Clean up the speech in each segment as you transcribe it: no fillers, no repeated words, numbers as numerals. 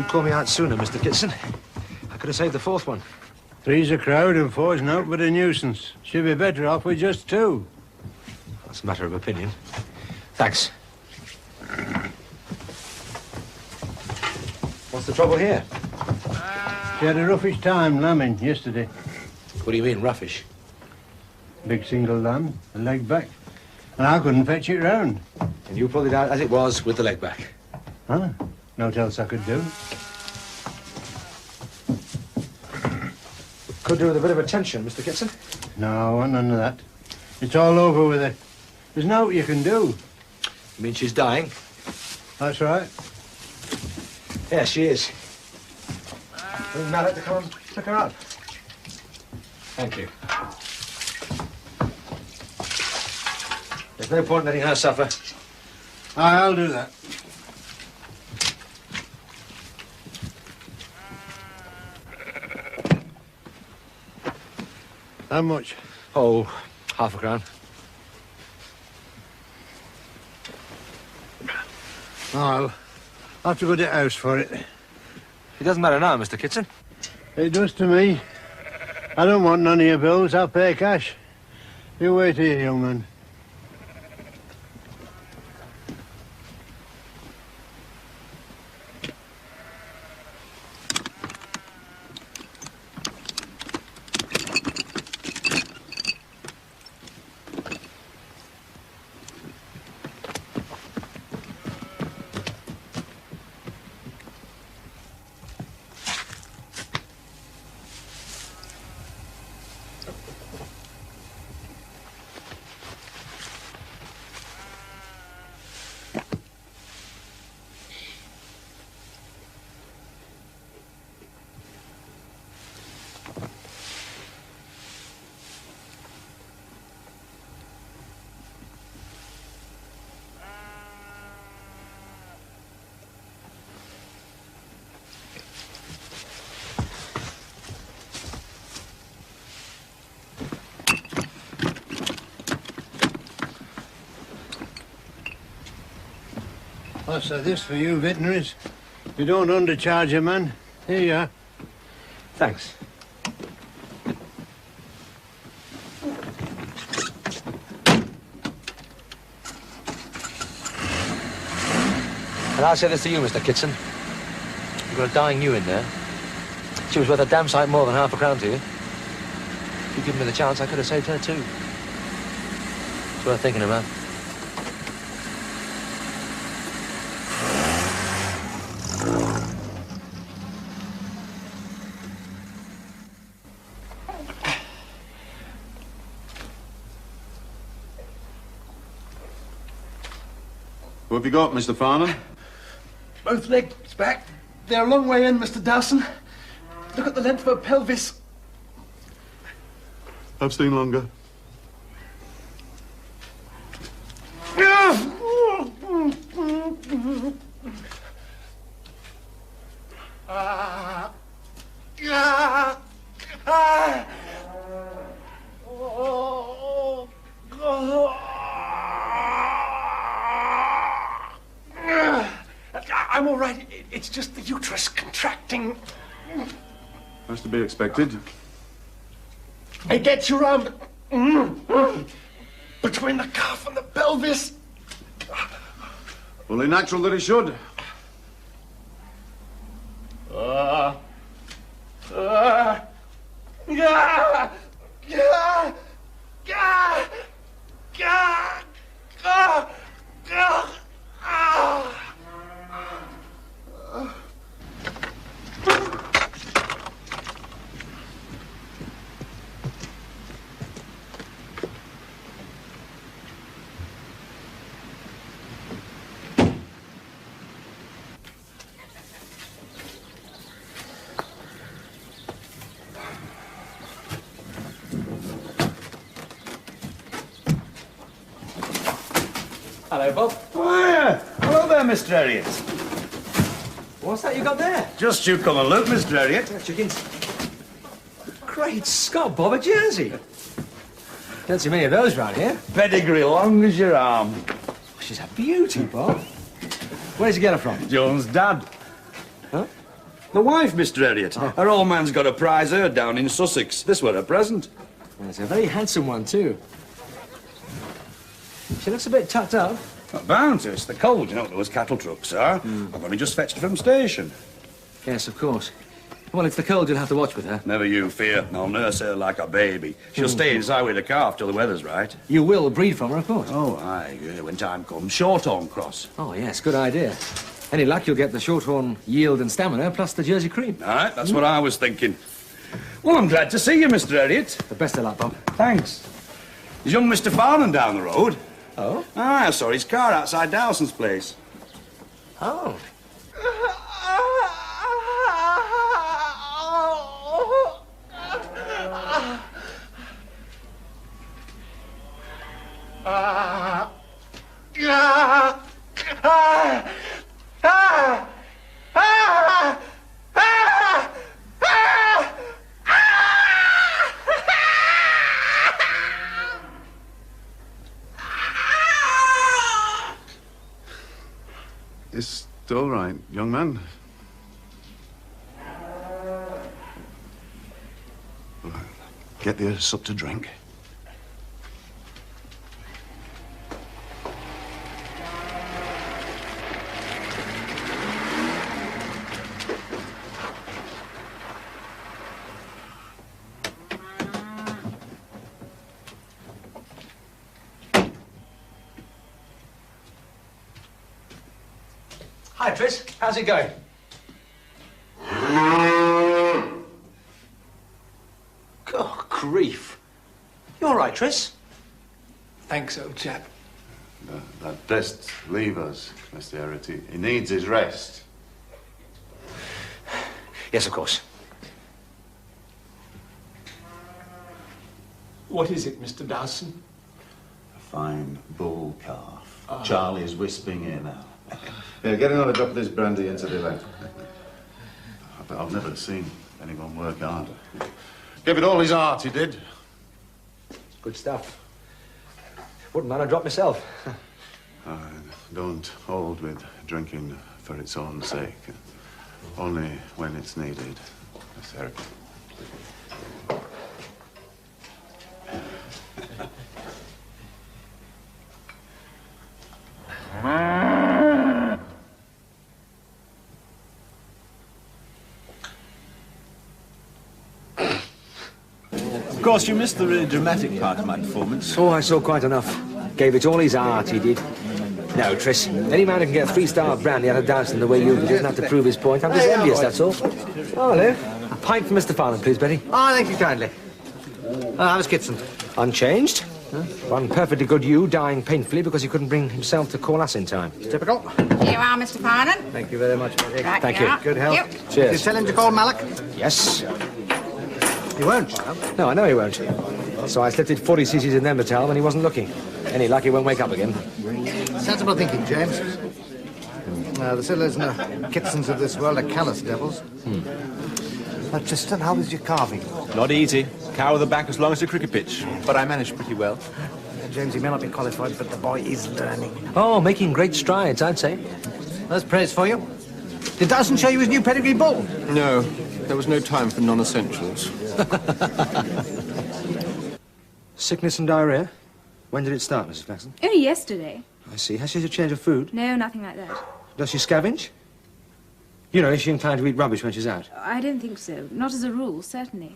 you called me out sooner, Mr. Kitson, I could have saved the fourth one. Three's a crowd and four's naught but a nuisance. Should be better off with just two. That's a matter of opinion. Thanks. What's the trouble here? She had a roughish time lambing yesterday. What do you mean, roughish? Big single lamb, a leg back. And I couldn't fetch it round. And you pulled it out as it was with the leg back? Huh? Naught else I could do. Could do with a bit of attention, Mr. Kitson. No, none of that. It's all over with her. There's naught you can do. You mean she's dying? That's right. Yes, she is. Bring Mallet to come and pick her up. Thank you. There's no point in letting her suffer. I'll do that. How much? Oh, half a crown. I'll have to go to the house for it. It doesn't matter now, Mr. Kitson. It does to me. I don't want none of your bills. I'll pay cash. You wait here, young man. What's this for you, veterinaries? You don't undercharge a man. Here you are. Thanks. And I'll say this to you, Mr. Kitson. You've got a dying ewe in there. She was worth a damn sight more than half a crown to you. If you'd given me the chance, I could have saved her too. It's worth thinking about. What have you got, Mr. Farnham? Both legs back. They're a long way in, Mr. Dowson. Look at the length of her pelvis. I've seen longer. I'm all right. It's just the uterus contracting. That's to be expected. It gets you round between the calf and the pelvis. Only natural that it should. Hello, Bob. Oh, yeah. Hello there, Mr. Elliot. What's that you got there? Just you come and look, Mr. Elliot. Chickens. Great Scott, Bob, a Jersey. Don't see many of those round here. Pedigree long as your arm. She's a beauty, Bob. Where did you get her from? Joan's dad. Huh? The wife, Mr. Elliot. Her old man's got a prize herd down in Sussex. This were a present. Well, it's a very handsome one, too. She looks a bit tucked up. Not bound to. It's the cold, you know what those cattle trucks are. I've only just fetched her from station. Yes, of course. Well, it's the cold you'll have to watch with her. Never you fear. I'll nurse her like a baby. She'll stay inside with the calf till the weather's right. You will breed from her, of course. Oh, aye, when time comes. Shorthorn cross. Oh, yes, good idea. Any luck, you'll get the shorthorn yield and stamina, plus the Jersey cream. All right, that's what I was thinking. Well, I'm glad to see you, Mr. Elliot. The best of luck, Bob. Thanks. Is young Mr. Farnan down the road? Oh? Ah, I saw his car outside Dowson's place. Oh. Is it all right, young man? Well, get the sup to drink. Hi, Tris. How's it going? Oh, grief. You all right, Tris? Thanks, old chap. That best leave us, Mr. Elliot. He needs his rest. Yes, of course. What is it, Mr. Dawson? A fine bull calf. Charlie's wisping here now. Yeah, get another drop of this brandy into the left. I've never seen anyone work harder. Gave it all his heart, he did. Good stuff. Wouldn't mind a drop myself. I don't hold with drinking for its own sake. Only when it's needed, Miss Eric. Of course, you missed the really dramatic part of my performance. Oh, I saw quite enough. Gave it all his heart, he did. No, Tris, any man who can get 3-star brandy out of Dowson the way you do doesn't have to prove his point. I'm just envious, that's all. Oh, hello. A pint for Mr. Farnan, please, Betty. Oh, thank you kindly. How was Kitson? Unchanged. One perfectly good you dying painfully because he couldn't bring himself to call us in time. Typical. Here you are, Mr. Farnan. Thank you very much, Betty. Right, Thank here you. are. Good health. Yep. You Cheers. tell him to call Malak? Yes. He won't, you know. No, I know he won't. So I slipped it 40 cc's in Nemertal when he wasn't looking. Any luck he won't wake up again. Sensible thinking, James. The Sillers and the Kitsons of this world are callous devils. Tristan, how was your carving? Not easy. Cow with the back as long as a cricket pitch. But I managed pretty well. James, he may not be qualified, but the boy is learning. Oh, making great strides, I'd say. That's praise for you. Did Dawson show you his new pedigree bull? No, there was no time for non-essentials. Sickness and diarrhea? When did it start, Mrs. Flaxon? Only yesterday. I see. Has she had a change of food? No, nothing like that. Does she scavenge? You know, is she inclined to eat rubbish when she's out? I don't think so. Not as a rule, certainly.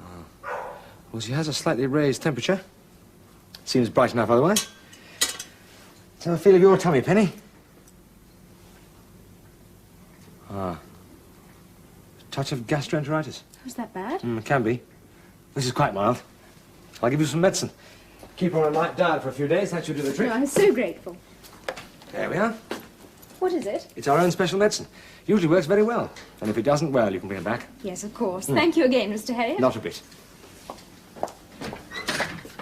Well, she has a slightly raised temperature. Seems bright enough otherwise. Let's have a feel of your tummy, Penny. Ah. Touch of gastroenteritis. Was that bad? It can be. This is quite mild. I'll give you some medicine. Keep her on a light diet for a few days. That should do the trick. Oh, I'm so grateful. There we are. What is it? It's our own special medicine. Usually works very well. And if it doesn't, well, you can bring it back. Yes, of course. Thank you again, Mr. Harriet. Not a bit.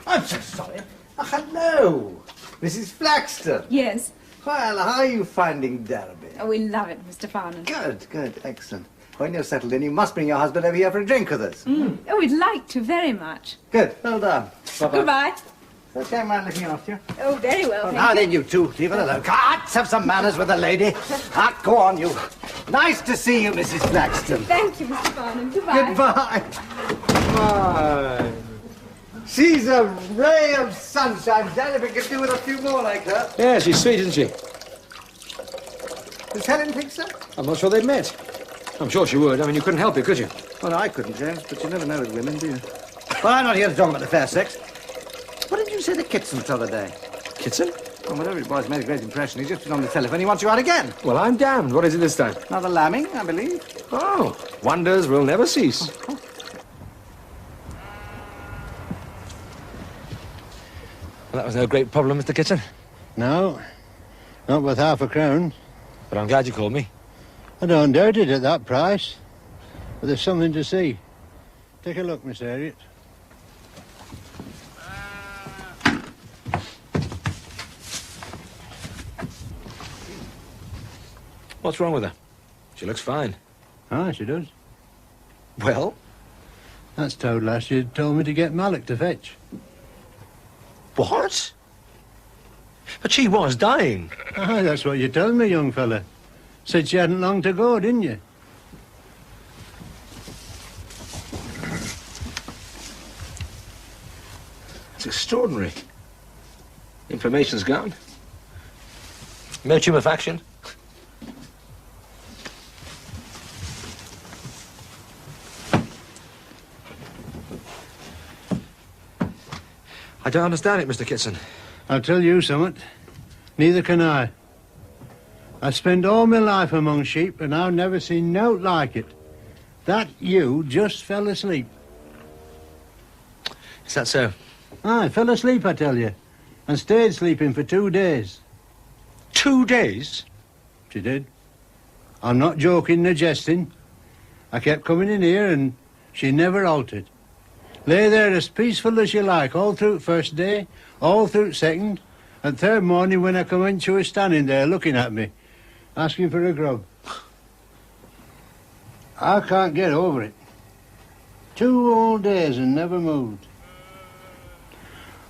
I'm so sorry. Oh, hello. Mrs. Flaxton. Yes. Well, how are you finding Derby? Oh, we love it, Mr. Farnan. Good, good, excellent. When you're settled in, you must bring your husband over here for a drink with us. Oh, we'd like to very much. Good, well done. Bye-bye. Goodbye. First time man looking after you. Oh, very well, thank Now you. then, you two, leave it alone. Let's have some manners with the lady. Go on, you. Nice to see you, Mrs. Blackstone. Thank you, Mr. Farnham. Goodbye. Goodbye. She's a ray of sunshine, Dad, if we could do with a few more like her. Yeah, she's sweet, isn't she? Does Helen think so? I'm not sure they've met. I'm sure she would. I mean, you couldn't help it, could you? Well, no, I couldn't, James, but you never know with women, do you? Well, I'm not here to talk about the fair sex. What did you say to Kitson the other day? Kitson? Well, whatever it was, made a great impression. He's just been on the telephone. He wants you out again. Well, I'm damned. What is it this time? Another lambing, I believe. Oh, wonders will never cease. Well, that was no great problem, Mr. Kitson. No, not with half a crown. But I'm glad you called me. I don't doubt it at that price. But there's something to see. Take a look, Miss Harriet. What's wrong with her? She looks fine. Ah, she does. Well? That's told last you told me to get Malik to fetch. What? But she was dying. Ah, that's what you told me, young fella. Said she hadn't long to go, didn't you? It's extraordinary. Inflammation's gone. No tumefaction. I don't understand it, Mr. Kitson. I'll tell you something. Neither can I. I spent all my life among sheep, and I've never seen nought like it. That you just fell asleep. Is that so? Aye, fell asleep, I tell you, and stayed sleeping for 2 days. 2 days? She did. I'm not joking nor jesting. I kept coming in here, and she never altered. Lay there as peaceful as you like, all through first day, all through second, and third morning when I come in, she was standing there looking at me, asking for a grub. I can't get over it. 2 whole days and never moved.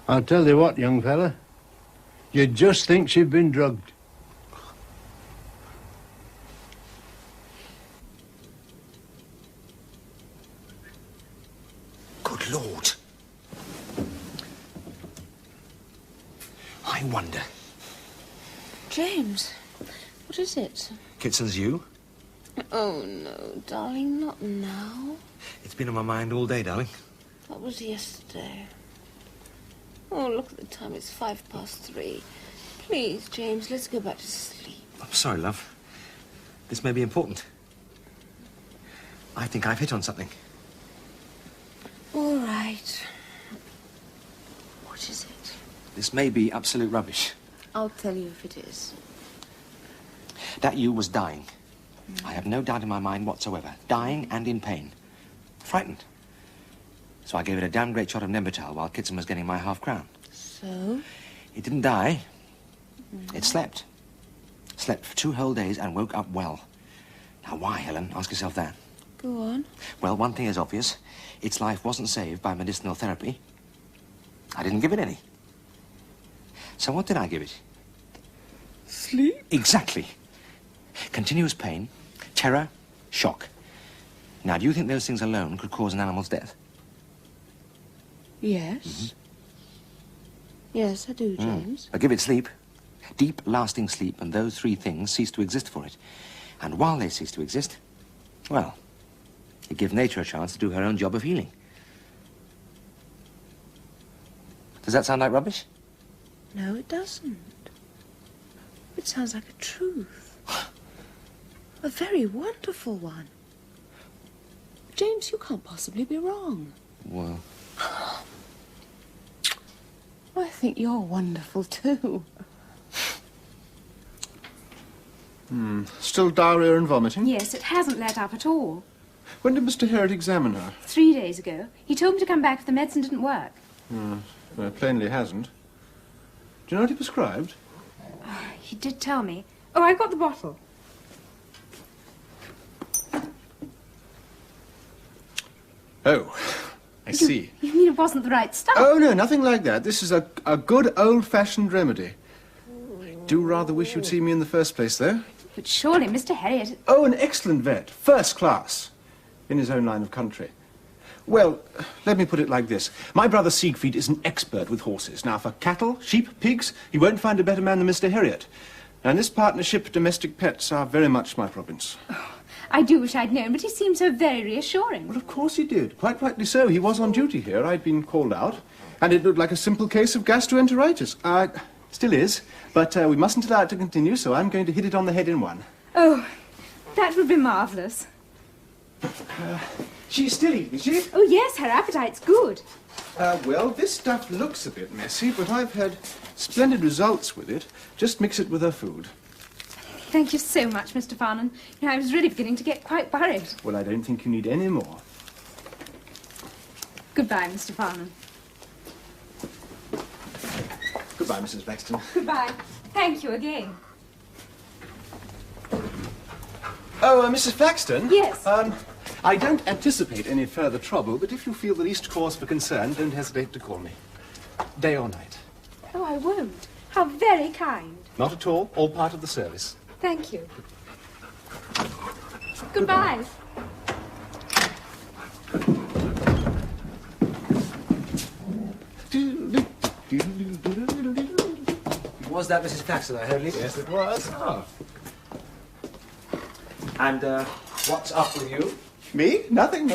I'll tell you what, young fella, you'd just think she'd been drugged. Good Lord. I wonder. James, what is it? Kitson's you? Oh, no, darling, not now. It's been on my mind all day, darling. That was yesterday. Oh, look at the time. It's 3:05. Please, James, let's go back to sleep. I'm sorry, love. This may be important. I think I've hit on something. All right. What is it? This may be absolute rubbish. I'll tell you if it is. That you was dying. I have no doubt in my mind whatsoever. Dying and in pain. Frightened. So I gave it a damn great shot of Nembutal while Kitson was getting my half-crown. So? It didn't die. It slept. Slept for 2 whole days and woke up well. Now, why, Helen? Ask yourself that. Go on. Well, one thing is obvious. Its life wasn't saved by medicinal therapy. I didn't give it any. So what did I give it? Sleep? Exactly. Continuous pain, terror, shock. Now, do you think those things alone could cause an animal's death? Yes. Yes, I do, James. But give it sleep, deep, lasting sleep, and those 3 things cease to exist for it. And while they cease to exist, well, it gives nature a chance to do her own job of healing. Does that sound like rubbish? No, it doesn't. It sounds like a truth. A very wonderful one. James, you can't possibly be wrong. Well... I think you're wonderful, too. Still diarrhea and vomiting? Yes, it hasn't let up at all. When did Mr. Herriot examine her? 3 days ago. He told me to come back if the medicine didn't work. Well, plainly hasn't. Do you know what he prescribed? He did tell me. Oh, I've got the bottle. Oh, I see. You mean it wasn't the right stuff? Oh, no, nothing like that. This is a good old-fashioned remedy. I do rather wish you'd seen me in the first place, though. But surely Mr. Herriot... Oh, an excellent vet. First class. In his own line of country. Well, let me put it like this. My brother Siegfried is an expert with horses. Now, for cattle, sheep, pigs, he won't find a better man than Mr. Herriot. And this partnership, domestic pets, are very much my province. Oh, I do wish I'd known, but he seemed so very reassuring. Well, of course he did. Quite rightly so. He was on duty here. I'd been called out. And it looked like a simple case of gastroenteritis. Still is. But we mustn't allow it to continue, so I'm going to hit it on the head in one. Oh, that would be marvellous. She's still eating, is she? Oh, yes, her appetite's good. Well, this stuff looks a bit messy, but I've had splendid results with it. Just mix it with her food. Thank you so much, Mr. Farnan. You know, I was really beginning to get quite worried. Well, I don't think you need any more. Goodbye, Mr. Farnan. Goodbye, Mrs. Paxton. Goodbye. Thank you again. Oh, Mrs. Paxton? Yes. I don't anticipate any further trouble, but if you feel the least cause for concern, don't hesitate to call me. Day or night. Oh, I won't. How very kind. Not at all. All part of the service. Thank you. Goodbye. Was that Mrs. Paxton I heard? Yes, it was. Oh. And, what's up with you? Me? Nothing.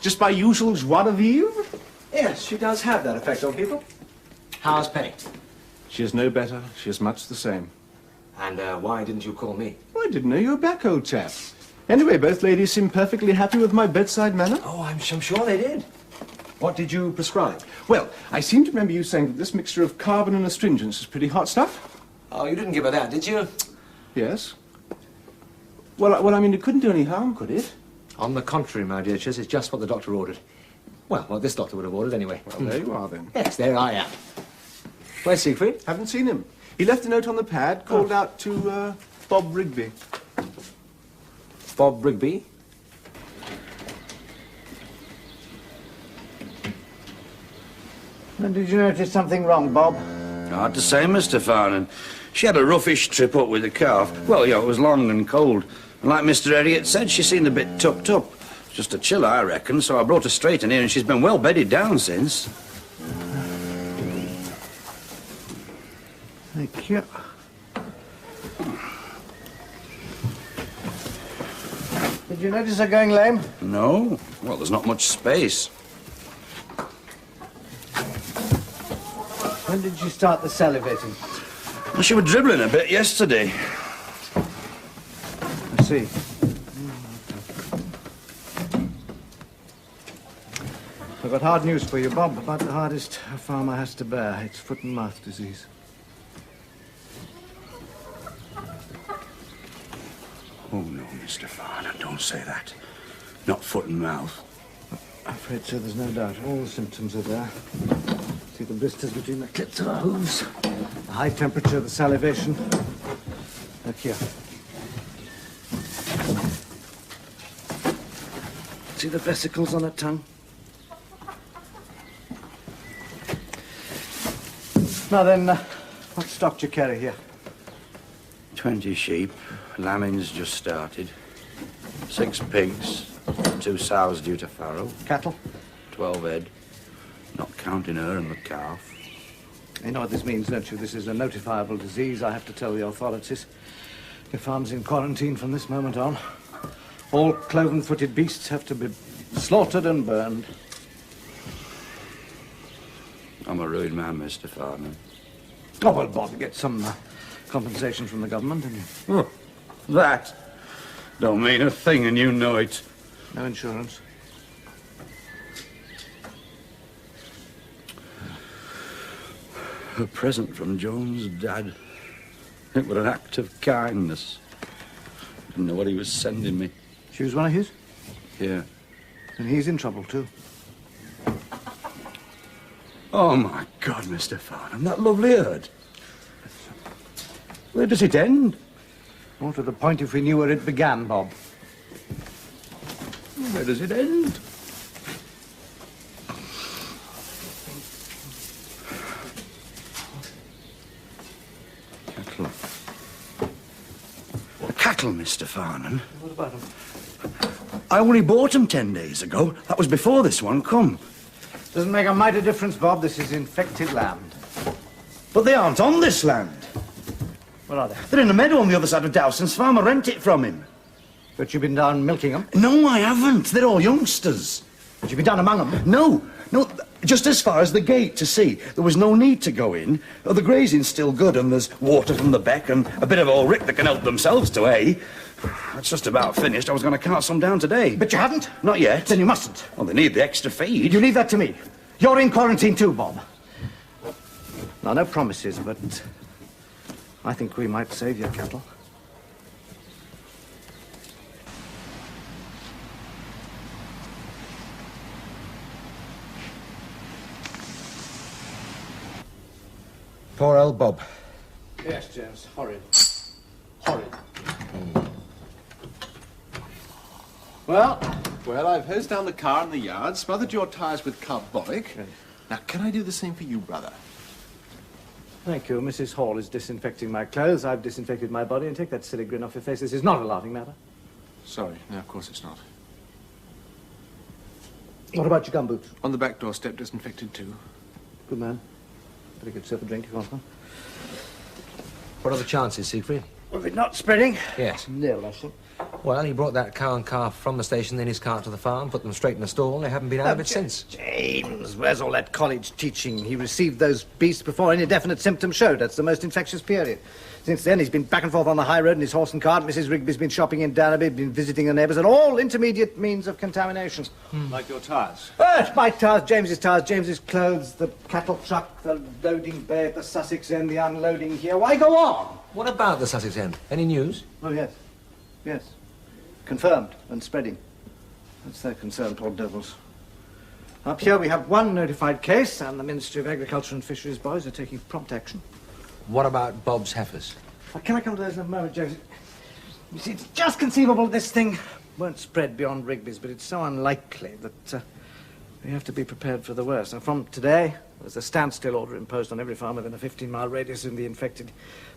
Just my usual joie de vivre. Yes, she does have that effect on people. How's Penny? She is no better. She is much the same. And, why didn't you call me? Oh, I didn't know you were back, old chap. Anyway, both ladies seem perfectly happy with my bedside manner. Oh, I'm sure they did. What did you prescribe? Well, I seem to remember you saying that this mixture of carbon and astringents is pretty hot stuff. Oh, you didn't give her that, did you? Yes. Well, I mean, it couldn't do any harm, could it? On the contrary, my dear Chiss, it's just what the doctor ordered. Well, what this doctor would have ordered anyway. Well, there you are, then. Yes, there I am. Where's Siegfried? Haven't seen him. He left a note on the pad, called out to, Bob Rigby. Bob Rigby? And did you notice something wrong, Bob? Hard to say, Mr. Farnan. She had a roughish trip up with the calf. Well, yeah, it was long and cold. And like Mr. Herriot said, she seemed a bit tucked up. Just a chill, I reckon, so I brought her straight in here and she's been well bedded down since. Thank you. Did you notice her going lame? No. Well, there's not much space. When did you start the salivating? Well, she was dribbling a bit yesterday. I see. I've got hard news for you, Bob, about the hardest a farmer has to bear. It's foot and mouth disease. Oh, no, Mr. Farnan, don't say that. Not foot and mouth. I'm afraid so, there's no doubt. All the symptoms are there. See the blisters between the clips of our hooves, the high temperature, the salivation. Look here. See the vesicles on her tongue? Now then, what stock do you carry here? 20 sheep, lambings just started, 6 pigs, 2 sows due to farrow, Cattle? 12 head, not counting her and the calf. You know what this means, don't you? This is a notifiable disease. I have to tell the authorities. Your farm's in quarantine from this moment on. All cloven-footed beasts have to be slaughtered and burned. I'm a ruined man, Mr. Farnan. Oh, well, Bob, get some compensation from the government, and Oh, that don't mean a thing, and you know it. no insurance. A present from Joan's dad. It was an act of kindness. Didn't know what he was sending me. She was one of his? Yeah. And he's in trouble, too. Oh, my God, Mr. Farnham, that lovely herd. Where does it end? More to the point if we knew where it began, Bob. Where does it end? cattle, Mr. Farnan. What about them? I only bought 'em 10 days ago. That was before this one come. Doesn't make a mighty difference, Bob. This is infected land. But they aren't on this land. Where are they? They're in a meadow on the other side of Dowson's farm. I rent it from him. But you've been down milking them? No, I haven't. They're all youngsters. But you've been down among them? No, just as far as the gate to see. There was no need to go in. The grazing's still good, and there's water from the beck and a bit of old rick that can help themselves to hay. It's just about finished. I was going to cart some down today. But you haven't? Not yet. Then you mustn't. Well, they need the extra feed. You leave that to me. You're in quarantine too, Bob. Now, no promises, but I think we might save your cattle. Poor old Bob. Yes, James. Horrid. Horrid. Well? Well, I've hosed down the car in the yard, smothered your tyres with carbolic. Now, can I do the same for you, brother? Thank you. Mrs. Hall is disinfecting my clothes. I've disinfected my body. And take that silly grin off your face. This is not a laughing matter. Sorry. No, of course it's not. What about your gumboots? On the back doorstep, disinfected too. Good man. Better get yourself a drink if you want one. What are the chances, Siegfried? Of it not spreading? Yes. Nil, I think. Well, he brought that cow and calf from the station in his cart to the farm, put them straight in the stall, and they haven't been out of it since. James, where's all that college teaching? He received those beasts before any definite symptoms showed. That's the most infectious period. Since then, he's been back and forth on the high road in his horse and cart. Mrs. Rigby's been shopping in Danby, been visiting her neighbours, and all intermediate means of contamination. Like your tyres? It's my tyres, James's clothes, the cattle truck, the loading bay at the Sussex end, the unloading here. Why go on? What about the Sussex end? Any news? Oh, yes. Yes. Confirmed and spreading. That's their concern, poor devils. Up here we have one notified case, and the Ministry of Agriculture and Fisheries boys are taking prompt action. What about Bob's heifers? Can I come to those in a moment, Josie? You see, it's just conceivable this thing won't spread beyond Rigby's, but it's so unlikely that we have to be prepared for the worst. Now, from today, there's a standstill order imposed on every farm within a 15-mile radius of the infected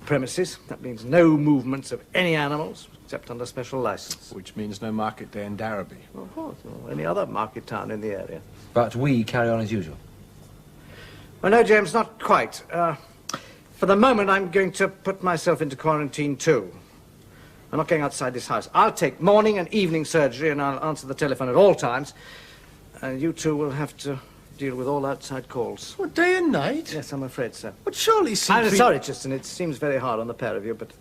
premises. That means no movements of any animals, except under special license. Which means no market day in Darby. Well, of course, or any other market town in the area. But we carry on as usual. Well, no, James, not quite. For the moment, I'm going to put myself into quarantine, too. I'm not going outside this house. I'll take morning and evening surgery, and I'll answer the telephone at all times. And you two will have to deal with all outside calls. What, day and night? Yes, I'm afraid so. But surely, Siegfried... I'm sorry, Tristan, it seems very hard on the pair of you, but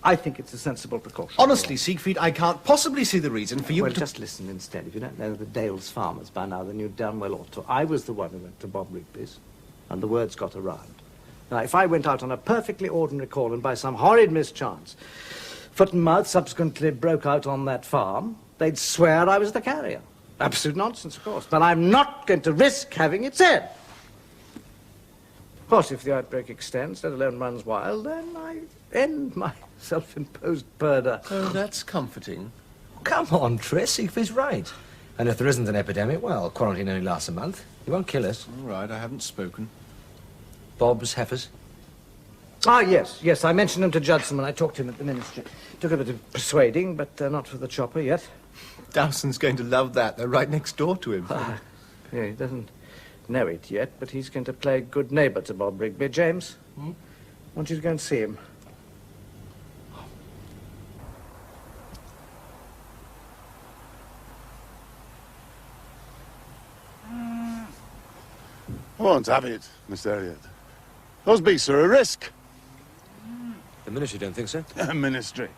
I think it's a sensible precaution. Honestly, Siegfried, I can't possibly see the reason for you Well, to... just listen instead. If you don't know the Dales farmers by now, then you damn well ought to. I was the one who went to Bob Rigby's, and the words got around. Now, if I went out on a perfectly ordinary call and by some horrid mischance, foot and mouth subsequently broke out on that farm, they'd swear I was the carrier. Absolute nonsense, of course. But I'm not going to risk having it said. Of course, if the outbreak extends, let alone runs wild, then I end my self-imposed purdah. Oh, that's comforting. Come on, Tris, Siegfried's right. And if there isn't an epidemic, well, quarantine only lasts a month. He won't kill us. All right, I haven't spoken. Bob's heifers? Ah, yes, I mentioned them to Judson when I talked to him at the ministry. Took a bit of persuading, but not for the chopper yet. Dowson's going to love that. They're right next door to him. Yeah, he doesn't know it yet, but he's going to play good neighbour to Bob Rigby. James, I want you to go and see him. I won't have it, Mr. Elliot. Those beasts are a risk. The ministry don't think so. Ministry.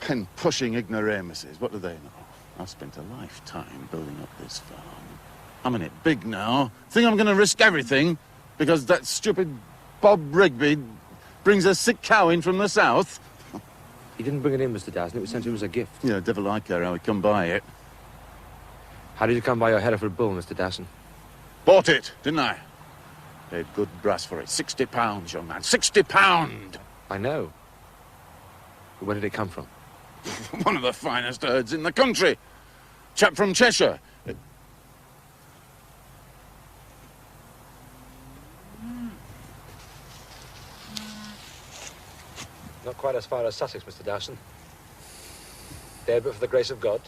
And pushing ignoramuses, what do they know? I've spent a lifetime building up this farm. I'm in it big now. Think I'm going to risk everything because that stupid Bob Rigby brings a sick cow in from the south? He didn't bring it in, Mr. Dowson. It was sent to him as a gift. Yeah, devil I care how he come by it. How did you come by your Hereford bull, Mr. Dowson? Bought it, didn't I? Paid good brass for it. £60, young man. £60! I know. But where did it come from? One of the finest herds in the country. Chap from Cheshire. Not quite as far as Sussex, Mr. Dowson. Dead but for the grace of God.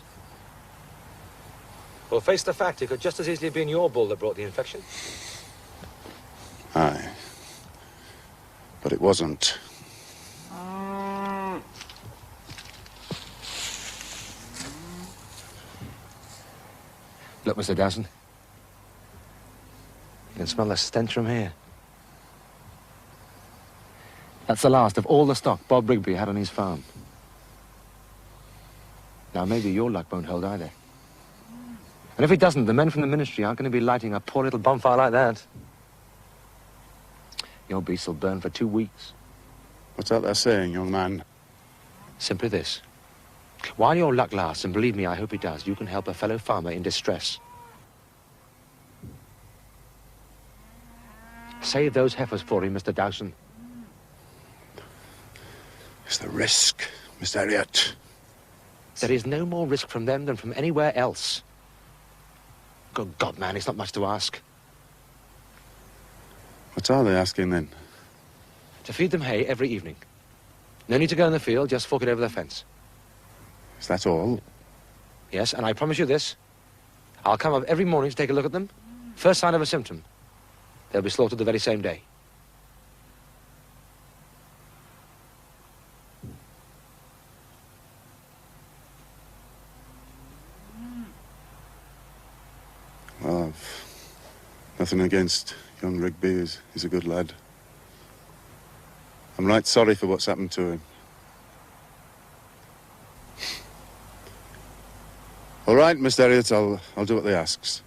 Well, face the fact, it could just as easily have been your bull that brought the infection. Aye. But it wasn't. Look, Mr. Dowson. You can smell the stench from here. That's the last of all the stock Bob Rigby had on his farm. Now, maybe your luck won't hold either. And if it doesn't, the men from the ministry aren't going to be lighting a poor little bonfire like that. Your beast will burn for 2 weeks. What's that they're saying, young man? Simply this. While your luck lasts, and believe me, I hope it does, you can help a fellow farmer in distress. Save those heifers for him, Mr. Dowson. It's the risk, Miss Elliot. There is no more risk from them than from anywhere else. Good God, man, it's not much to ask. What are they asking, then? To feed them hay every evening. No need to go in the field, just fork it over the fence. Is that all? Yes, and I promise you this. I'll come up every morning to take a look at them. First sign of a symptom. They'll be slaughtered the very same day. Well, I've nothing against young Rigby. He's a good lad. I'm right sorry for what's happened to him. All right, Miss Elliot, I'll do what they asks.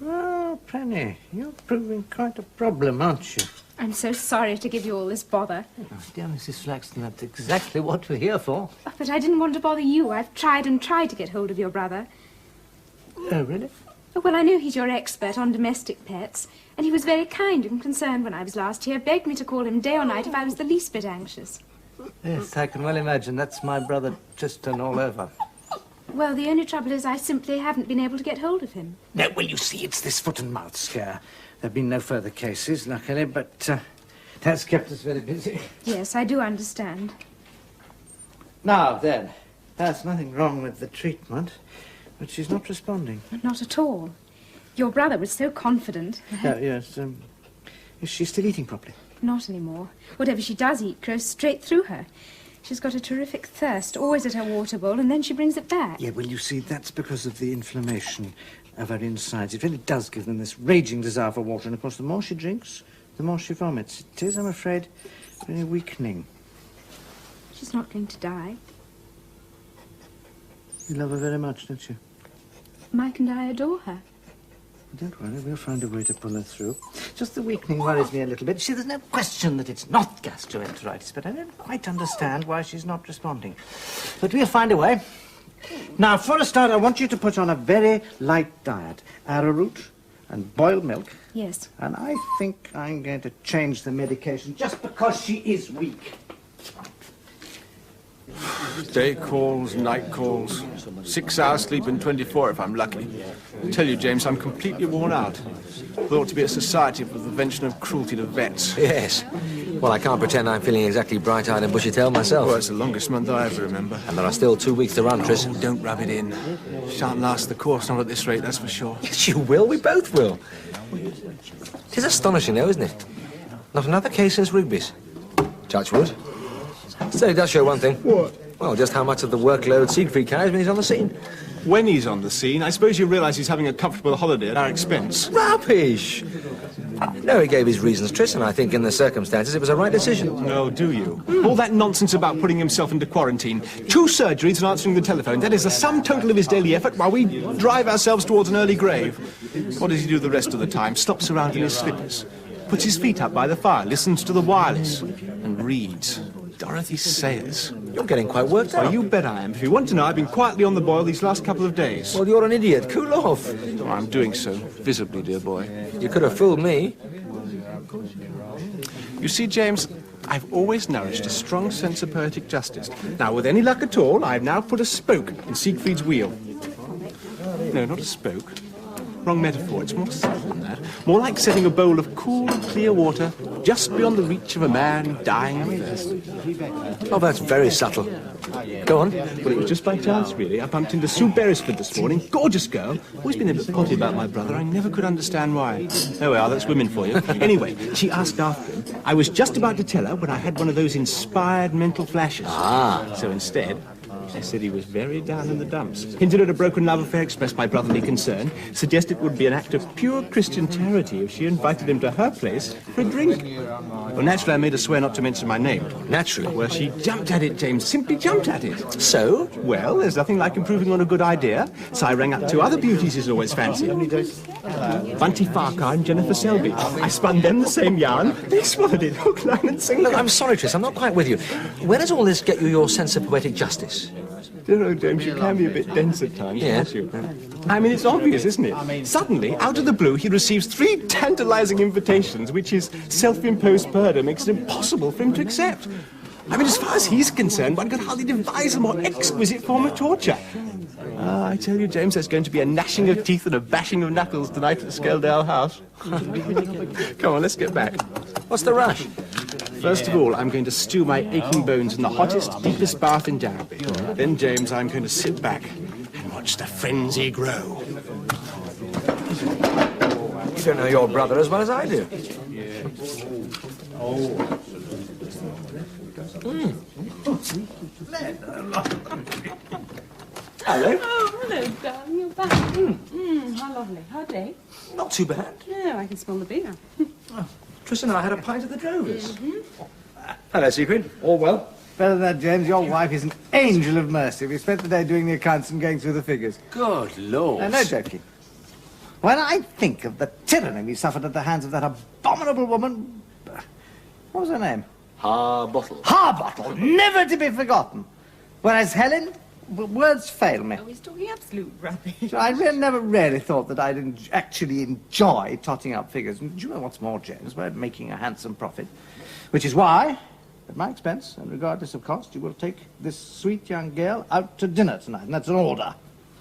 Oh, Penny, you're proving quite a problem, aren't you? I'm so sorry to give you all this bother. Oh, dear Mrs. Flaxton, that's exactly what we're here for. Oh, but I didn't want to bother you. I've tried and tried to get hold of your brother. Oh, really? Oh, well, I know he's your expert on domestic pets, and he was very kind and concerned when I was last here, begged me to call him day or night if I was the least bit anxious. Yes, I can well imagine. That's my brother Tristan all over. Well, the only trouble is I simply haven't been able to get hold of him. No, well, you see, it's this foot and mouth scare. There have been no further cases, luckily, but that's kept us very busy. Yes, I do understand. Now, then, there's nothing wrong with the treatment, but she's not responding. Not at all. Your brother was so confident. Yes, is she still eating properly? Not anymore. Whatever she does eat goes straight through her. She's got a terrific thirst, always at her water bowl, and then she brings it back. Yeah, well, you see, that's because of the inflammation of her insides. It really does give them this raging desire for water, and of course, the more she drinks, the more she vomits. It is, I'm afraid, very weakening. She's not going to die. You love her very much, don't you? Mike and I adore her. Don't worry, we'll find a way to pull her through. Just the weakening worries me a little bit. See, there's no question that it's not gastroenteritis, but I don't quite understand why she's not responding. But we'll find a way. Now, for a start, I want you to put on a very light diet. Arrowroot and boiled milk. Yes. And I think I'm going to change the medication just because she is weak. Day calls, night calls. 6 hours sleep and 24 if I'm lucky. I tell you, James, I'm completely worn out. There ought to be a society for the prevention of cruelty to vets. Yes. Well, I can't pretend I'm feeling exactly bright-eyed and bushy-tailed myself. Well, it's the longest month I ever remember. And there are still 2 weeks to run, Tris. Oh, don't rub it in. Shan't last the course, not at this rate, that's for sure. Yes, you will. We both will. It is astonishing, though, isn't it? Not another case since Rigby's. Touch wood. Still, it does show one thing. What? Well, just how much of the workload Siegfried carries when he's on the scene. When he's on the scene, I suppose you realise he's having a comfortable holiday at our expense. Rubbish! No, he gave his reasons, Tris, and I think in the circumstances it was a right decision. Oh, do you? All that nonsense about putting himself into quarantine. 2 surgeries and answering the telephone. That is the sum total of his daily effort while we drive ourselves towards an early grave. What does he do the rest of the time? Stops around in his slippers. Puts his feet up by the fire, listens to the wireless, and reads. Dorothy Sayers. You're getting quite worked up. Well, you bet I am. If you want to know, I've been quietly on the boil these last couple of days. Well, you're an idiot. Cool off. Oh, I'm doing so, visibly, dear boy. You could have fooled me. You see, James, I've always nourished a strong sense of poetic justice. Now, with any luck at all, I've now put a spoke in Siegfried's wheel. No, not a spoke. Wrong metaphor. It's more subtle than that. More like setting a bowl of cool, clear water just beyond the reach of a man dying of thirst. Oh, that's very subtle. Go on. Well, it was just by chance, really. I bumped into Sue Beresford this morning. Gorgeous girl. Always been a bit potty about my brother. I never could understand why. Oh, well, that's women for you. Anyway, she asked after him. I was just about to tell her when I had one of those inspired mental flashes. So instead, she said he was very down in the dumps. Hinted at a broken love affair, expressed my brotherly concern, suggested it would be an act of pure Christian charity if she invited him to her place for a drink. Well, naturally, I made her swear not to mention my name. Naturally. Well, she jumped at it, James, simply jumped at it. So? Well, there's nothing like improving on a good idea, so I rang up two other beauties he's always fancied. Bunty Farquhar and Jennifer Selby. I spun them the same yarn. They swallowed it, hook, line and sinker. Look, I'm sorry, Tris, I'm not quite with you. Where does all this get you your sense of poetic justice? You know, James, you can be a bit dense at times, Yes. can't you? I mean, it's obvious, isn't it? Suddenly, out of the blue, he receives 3 tantalizing invitations, which his self-imposed murder makes it impossible for him to accept. I mean, as far as he's concerned, one could hardly devise a more exquisite form of torture. I tell you, James, there's going to be a gnashing of teeth and a bashing of knuckles tonight at the Skeldale house. Come on, let's get back. What's the rush? First of all, I'm going to stew my aching bones in the hottest, deepest bath in Derby. Then, James, I'm going to sit back and watch the frenzy grow. You don't know your brother as well as I do. Hello. Oh, hello, darling. You're back. How lovely. How day? Not too bad. No, I can smell the beer. Tristan and I had a pint of the Drovers. Hello, Secret. All well? Better than that, James. Your wife is an angel of mercy. We spent the day doing the accounts and going through the figures. Good Lord. No joking. When I think of the tyranny we suffered at the hands of that abominable woman... What was her name? Harbottle. Harbottle! Never to be forgotten. Whereas Helen... Words fail me. Oh, he's talking absolute rubbish. I never really thought that I'd actually enjoy totting up figures. And do you know what's more, James? We're making a handsome profit. Which is why, at my expense, and regardless of cost, you will take this sweet young girl out to dinner tonight. And that's an order.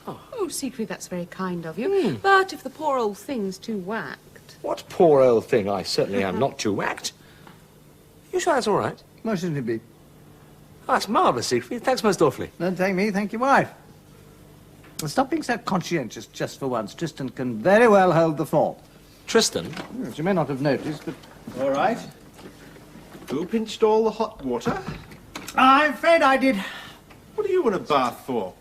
Oh, Siegfried, that's very kind of you. But if the poor old thing's too whacked... What poor old thing? I certainly am not too whacked. You sure that's all right? Why shouldn't it be? Oh, that's marvellous, Siegfried. Thanks most awfully. Don't thank me, thank your wife. Well, stop being so conscientious just for once. Tristan can very well hold the fort. Tristan? Yes, you may not have noticed, but... All right. Who pinched all the hot water? I'm afraid I did. What do you want a bath for?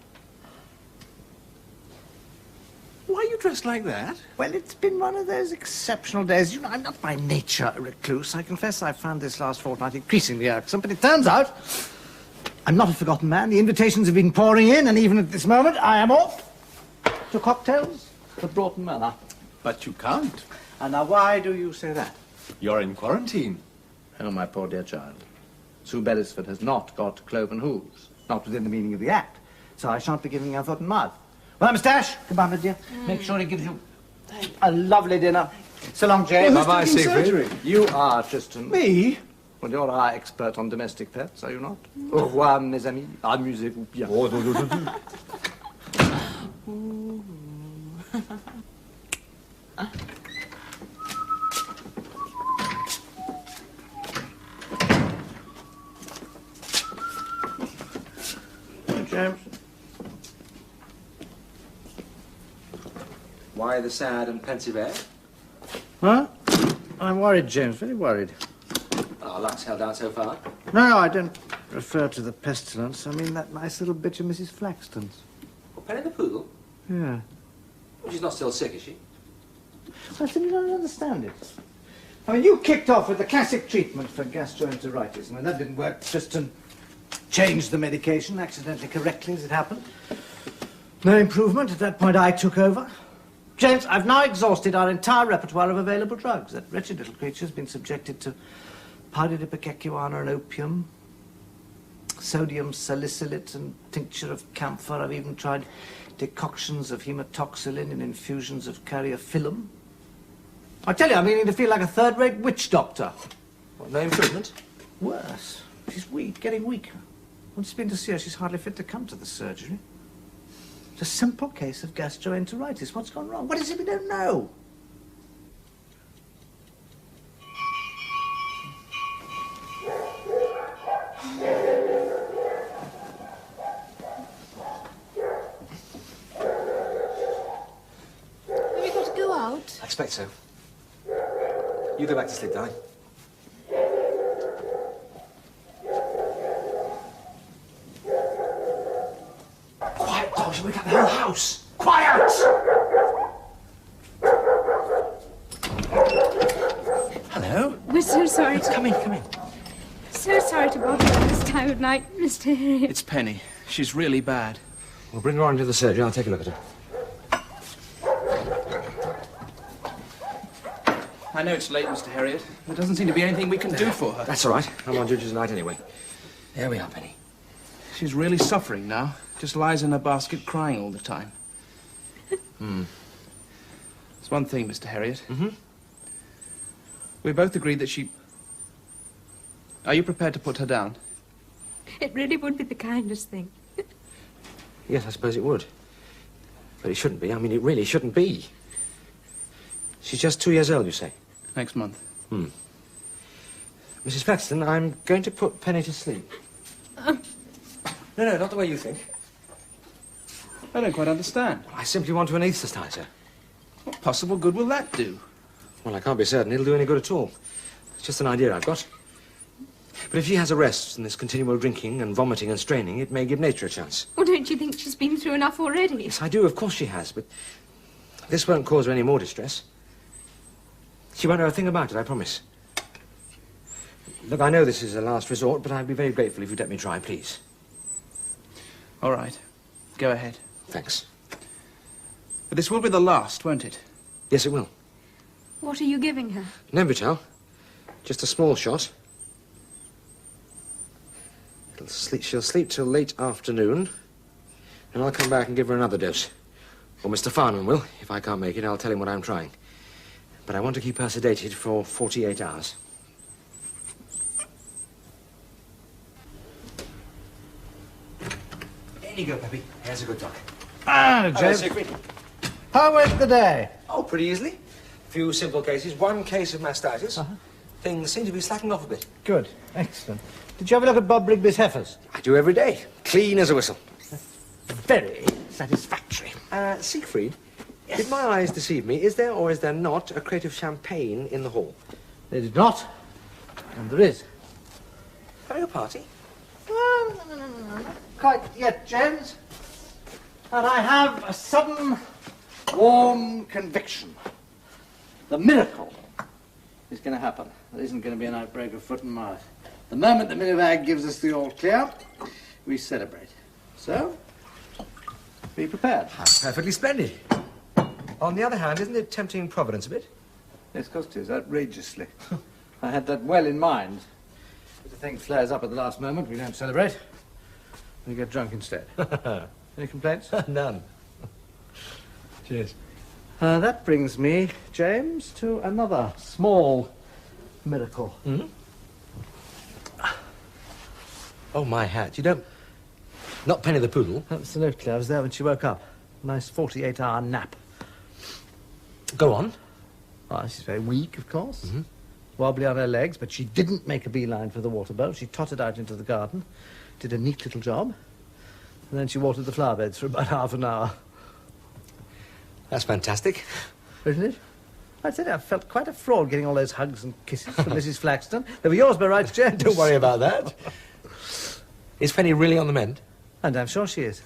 Why are you dressed like that? Well, it's been one of those exceptional days. You know, I'm not by nature a recluse. I confess I've found this last fortnight increasingly irksome, but it turns out I'm not a forgotten man. The invitations have been pouring in, and even at this moment, I am off to cocktails at Broughton Manor. But you can't. And now, why do you say that? You're in quarantine. Oh, my poor dear child. Sue Beresford has not got cloven hooves, not within the meaning of the act, so I shan't be giving her foot and mouth. Well, Miss Dash, come on, my dear. Make sure he gives you a lovely dinner. So long, Jane. Well, Bye-bye, who's taking surgery? You are, Tristan. Me? Well, you're our expert on domestic pets, are you not? Au revoir, mes amis. Amusez-vous bien. James. Why the sad and pensive air? Huh? I'm worried, James, very worried. Oh, luck's held out so far. No, I don't refer to the pestilence. I mean that nice little bitch of Mrs. Flaxton's. Well, Penny the Poodle? Yeah. Well, she's not still sick, is she? I simply don't understand it. I mean, you kicked off with the classic treatment for gastroenteritis. I mean, that didn't work. Tristan changed the medication, accidentally correctly as it happened. No improvement. At that point, I took over. James, I've now exhausted our entire repertoire of available drugs. That wretched little creature's been subjected to pyridipicacuana and opium, sodium salicylate and tincture of camphor. I've even tried decoctions of hematoxylin and infusions of caryophyllum. I tell you, I'm beginning to feel like a third-rate witch doctor. What, no improvement? Worse. She's weak, getting weeker. Once she's been to see her, she's hardly fit to come to the surgery. It's a simple case of gastroenteritis. What's gone wrong? What is it we don't know? Have you got to go out? I expect so. You go back to sleep, darling. Quiet, dog. She'll wake up the whole house. Quiet! Hello? We're so sorry to... Come in, come in. So sorry to bother you on this time of night, Mr. Harriet. It's Penny. She's really bad. We'll bring her on to the surgery. I'll take a look at her. I know it's late, Mr. Harriet. There doesn't seem to be anything we can do for her. That's all right. I'm on duty tonight anyway. There we are, Penny. She's really suffering now. Just lies in a basket crying all the time. There's one thing, Mr. Harriet. Mm-hmm. We both agreed that she... Are you prepared to put her down? It really would be the kindest thing. Yes, I suppose it would. But it shouldn't be. I mean, it really shouldn't be. She's just 2 years old, you say? Next month. Mrs. Paxton, I'm going to put Penny to sleep. No, not the way you think. I don't quite understand. I simply want to anaesthetize her. What possible good will that do? Well, I can't be certain it'll do any good at all. It's just an idea I've got. But if she has a rest and this continual drinking and vomiting and straining, it may give nature a chance. Well, don't you think she's been through enough already? Yes, I do. Of course she has, but this won't cause her any more distress. She won't know a thing about it, I promise. Look, I know this is a last resort, but I'd be very grateful if you'd let me try, please. All right. Go ahead. Thanks. But this will be the last, won't it? Yes, it will. What are you giving her? Nembutal. Just a small shot. She'll sleep till late afternoon, and I'll come back and give her another dose. Or Mr. Farnham will. If I can't make it, I'll tell him what I'm trying. But I want to keep her sedated for 48 hours. In you go, Peppy. Here's a good dog. Ah, James. Siegfried. How went the day? Oh, pretty easily. Few simple cases. One case of mastitis. Things seem to be slacking off a bit. Good. Excellent. Did you have a look at Bob Rigby's heifers? I do every day. Clean as a whistle. Very satisfactory. Siegfried, did my eyes deceive me? Is there or is there not a crate of champagne in the hall? They did not, and there is. Having a party? Well, no. Quite yet, James. And I have a sudden, warm conviction. The miracle is going to happen. There isn't going to be an outbreak of foot and mouth. The moment the minivag gives us the all clear, we celebrate. So, be prepared. Perfectly splendid. On the other hand, isn't it tempting Providence a bit? Yes, of course it is, outrageously. I had that well in mind. If the thing flares up at the last moment, we don't celebrate. We get drunk instead. Any complaints? None. Cheers. That brings me, James, to another small miracle. Mm-hmm. Oh, my hat. You don't... Not Penny the Poodle? Absolutely. I was there when she woke up. Nice 48-hour nap. Go on. Oh, she's very weak, of course. Wobbly on her legs, but she didn't make a beeline for the water bowl. She tottered out into the garden, did a neat little job, and then she watered the flower beds for about half an hour. That's fantastic. Isn't it? I said I felt quite a fraud getting all those hugs and kisses from Mrs. Flaxton. They were yours by rights, James. Don't worry about that. Is Penny really on the mend? And I'm sure she is.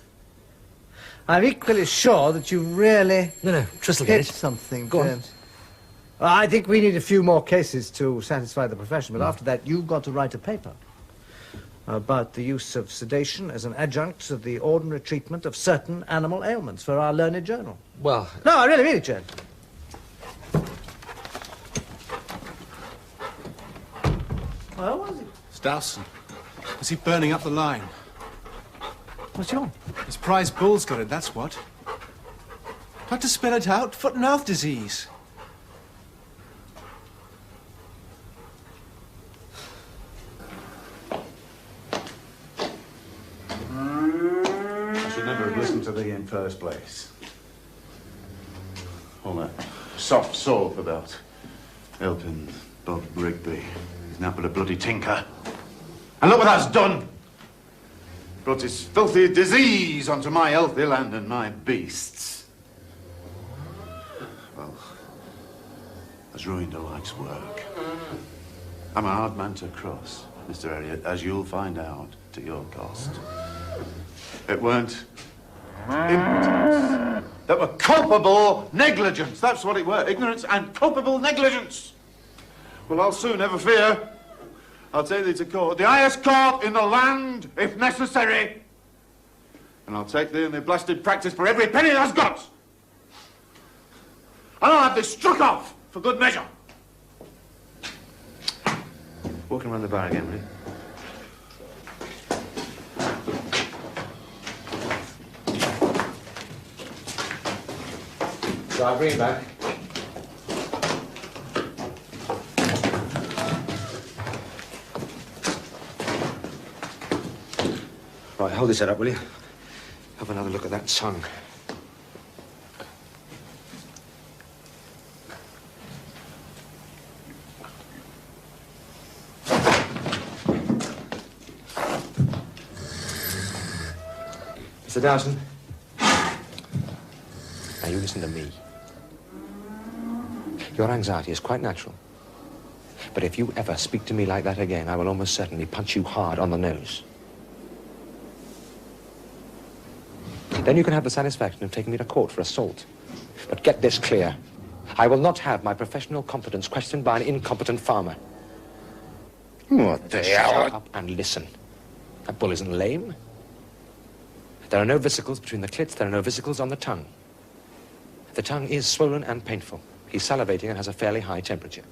I'm equally sure that you really... No, Tris'll get hit it. something, Go on. James. Well, I think we need a few more cases to satisfy the profession, but after that, you've got to write a paper about the use of sedation as an adjunct to the ordinary treatment of certain animal ailments for our learned journal. Well... No, I really mean it, James. Where was he? It's Dowson. Is he burning up the line? What's he on? His prize bull's got it, that's what. Like to spell it out? Foot and mouth disease. should never have listened to thee in first place. All that soft soap about helping Bob Rigby. He's not but a bloody tinker. And look what that's done! Brought this filthy disease onto my healthy land and my beasts. Well, has ruined a life's work. I'm a hard man to cross, Mr. Elliot, as you'll find out to your cost. It weren't impotence. That were culpable negligence. That's what it were. Ignorance and culpable negligence. Well, I'll soon, never fear. I'll take thee to court. The highest court in the land, if necessary. And I'll take thee in the blasted practice for every penny that's got. And I'll have thee struck off for good measure. Walking around the bar again, will you? So I'll bring it back. Right, hold this head up, will you? Have another look at that tongue. Mr. Dawson, now you listen to me. Your anxiety is quite natural. But if you ever speak to me like that again, I will almost certainly punch you hard on the nose. Then you can have the satisfaction of taking me to court for assault. But get this clear. I will not have my professional competence questioned by an incompetent farmer. What the hell? Shut up and listen. That bull isn't lame. There are no vesicles between the clits. There are no vesicles on the tongue. The tongue is swollen and painful. He's salivating and has a fairly high temperature.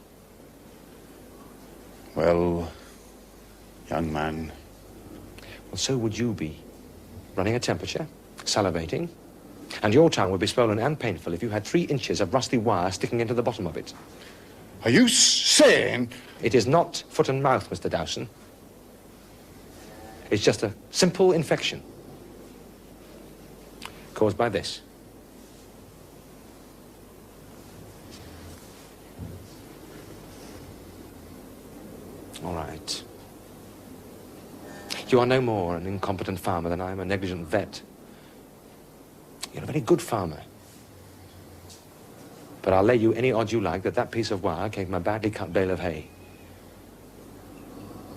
Well, young man. Well, so would you be. Running a temperature, salivating, and your tongue would be swollen and painful if you had 3 inches of rusty wire sticking into the bottom of it. Are you saying? It is not foot and mouth, Mr. Dowson. It's just a simple infection caused by this. All right. You are no more an incompetent farmer than I am a negligent vet. You're a very good farmer. But I'll lay you any odds you like that that piece of wire came from a badly cut bale of hay.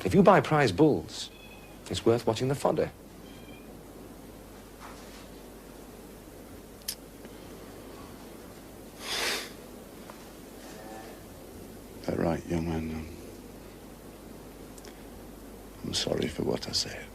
If you buy prize bulls, it's worth watching the fodder. That's right, young man. I'm sorry for what I said.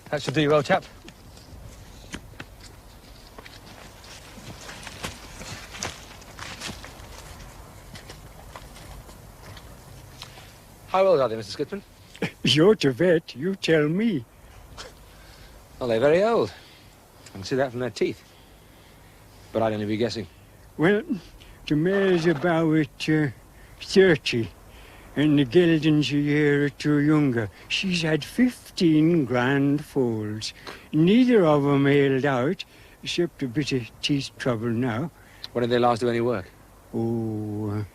That should do you, old chap. How old are they, Mr. Skipton? You're the vet, you tell me. Well, they're very old. I can see that from their teeth. But I'd only be guessing. Well, the mare's about 30, and the gelding's a year or 2 younger. She's had 15 grand foals. Neither of them held out, except a bit of teeth trouble now. When did they last do any work? Oh,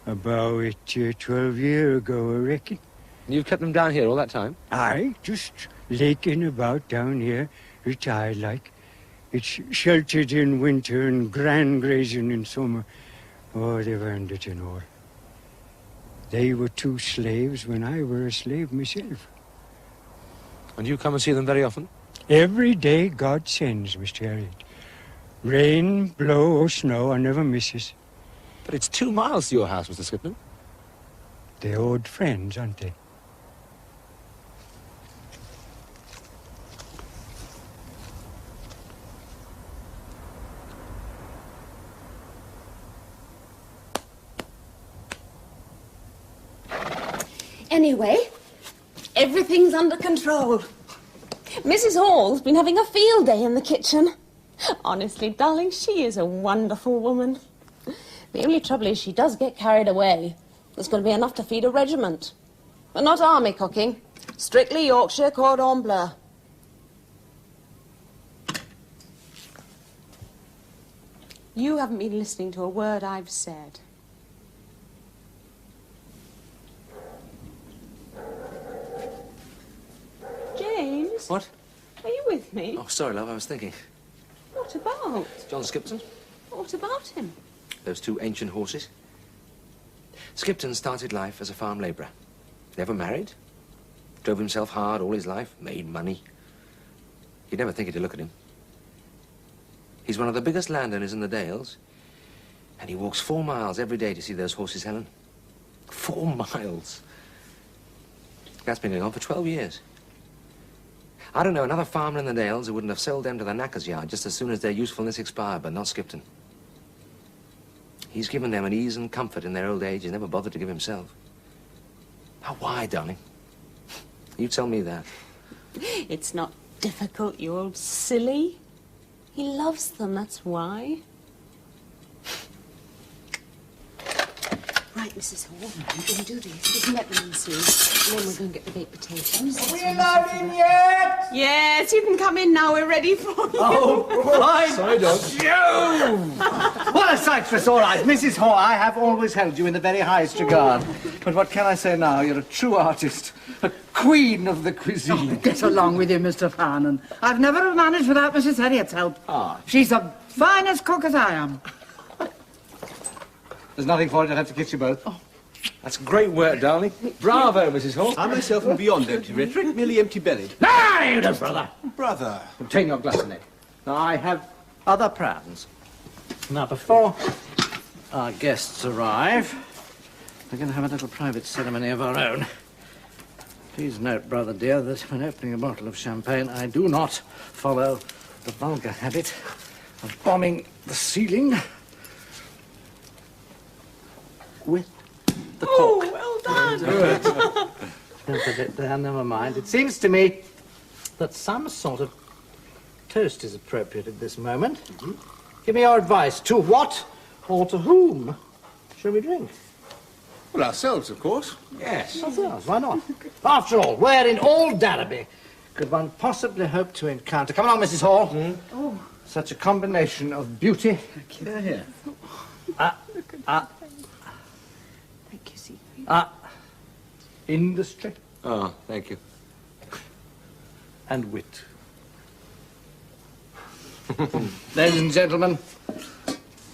about 12 years ago, I reckon. And you've kept them down here all that time? Aye, just laking about down here, retired like. It's sheltered in winter and grand grazing in summer. Oh, they've earned it and all. They were 2 slaves when I were a slave myself. And you come and see them very often? Every day God sends, Mr. Elliot. Rain, blow or snow, I never misses. But it's 2 miles to your house, Mr. Skipton. They're old friends, aren't they? Anyway, everything's under control. Mrs. Hall's been having a field day in the kitchen. Honestly, darling, she is a wonderful woman. The only trouble is she does get carried away. There's going to be enough to feed a regiment. But not army cooking. Strictly Yorkshire cordon bleu. You haven't been listening to a word I've said. James? What? Are you with me? Oh, sorry, love, I was thinking. What about? John Skipton? What about him? Those two ancient horses. Skipton started life as a farm labourer. Never married. Drove himself hard all his life. Made money. You'd never think it to look at him. He's one of the biggest landowners in the Dales. And he walks 4 miles every day to see those horses, Helen. 4 miles. That's been going on for 12 years. I don't know another farmer in the Dales who wouldn't have sold them to the knacker's yard just as soon as their usefulness expired, but not Skipton. He's given them an ease and comfort in their old age he's never bothered to give himself. Now, why, darling? You tell me that. It's not difficult, you old silly. He loves them, that's why. Right, Mrs. Hall, we're going to do this. We can let them in soon. And then we're going to get the baked potatoes. Are we allowed in yet? Yes, you can come in now. We're ready for you. Oh, right. Sorry, Doc. What a sight for sore eyes. Mrs. Hall, I have always held you in the very highest regard. But what can I say now? You're a true artist. A queen of the cuisine. Oh, get along with you, Mr. Farnan. I've never managed without Mrs. Harriet's help. Ah. She's the finest cook as I am. There's nothing for it. I'll have to kiss you both. Oh, that's great work, darling. Bravo, Mrs. Hall. I myself am beyond empty rhetoric, merely empty-bellied. Ah, you don't, brother. Brother. Obtain your glass, Nick. Now, I have other plans. Now, before our guests arrive, we're going to have a little private ceremony of our own. Please note, brother dear, that when opening a bottle of champagne, I do not follow the vulgar habit of bombing the ceiling with the cork. Oh, well done. Good. Don't put it there, never mind. It seems to me that some sort of toast is appropriate at this moment. Give me your advice. To what or to whom shall we drink? Well, ourselves, of course. Yes, ourselves. Why not? After all, where in all Darrowby could one possibly hope to encounter... Come along, Mrs. Hall. Oh. Such a combination of beauty... Here. Thank you, Siegfried. Industry. Oh, thank you. And wit. Ladies and gentlemen,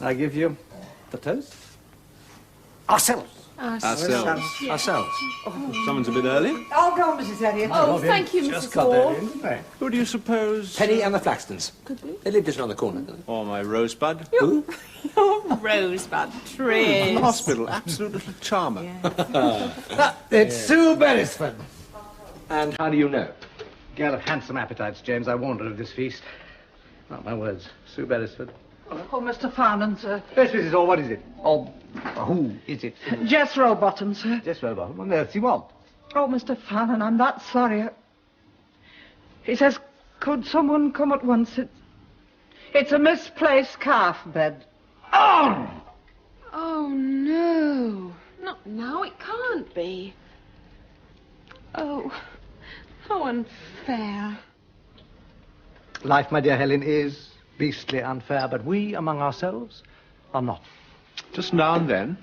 I give you the toast. Ourselves. Ourselves. Ourselves. Someone's a bit early. I'll go, Mrs. Harriet. Oh, thank you, Just Mrs. got Hall. there in, didn't they? Who do you suppose? Penny and the Flaxtons. Could be. They live just around the corner, don't they? Or my rosebud. Who? Your rosebud From Tris. the hospital. Absolute little charmer. It's Sue Beresford. And how do you know? Girl of handsome appetites, James. I warned her of this feast. Not my words. Sue Beresford. Oh, Mr. Farnan, sir. Yes, Mrs. Hall, what is it? Oh, who is it? Jess Rowbottom, sir. Jess Rowbottom. What on earth do you want? Oh, Mr. Farnan, I'm that sorry. He says, could someone come at once? It's a misplaced calf bed. Oh! Oh, no. Not now. It can't be. Oh, how unfair. Life, my dear Helen, is beastly unfair, but we, among ourselves, are not. Just now and then.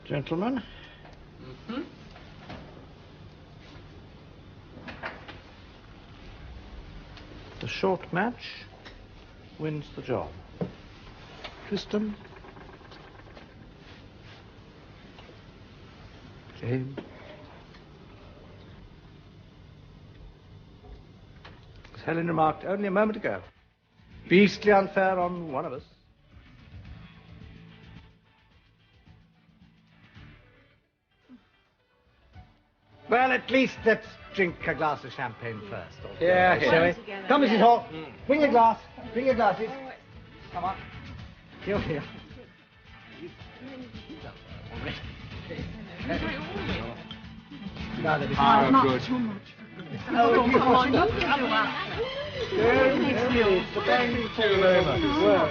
Gentlemen. The short match wins the job. Tristan. James. As Helen remarked only a moment ago, beastly unfair on one of us. Well, at least let's drink a glass of champagne first. Yeah, Shall we? Come, Mrs. Hall. Bring your glass. Bring your glasses. Come on. Here. Now, Ah, good. Too much. Oh, come on, don't Thank you very much. Well.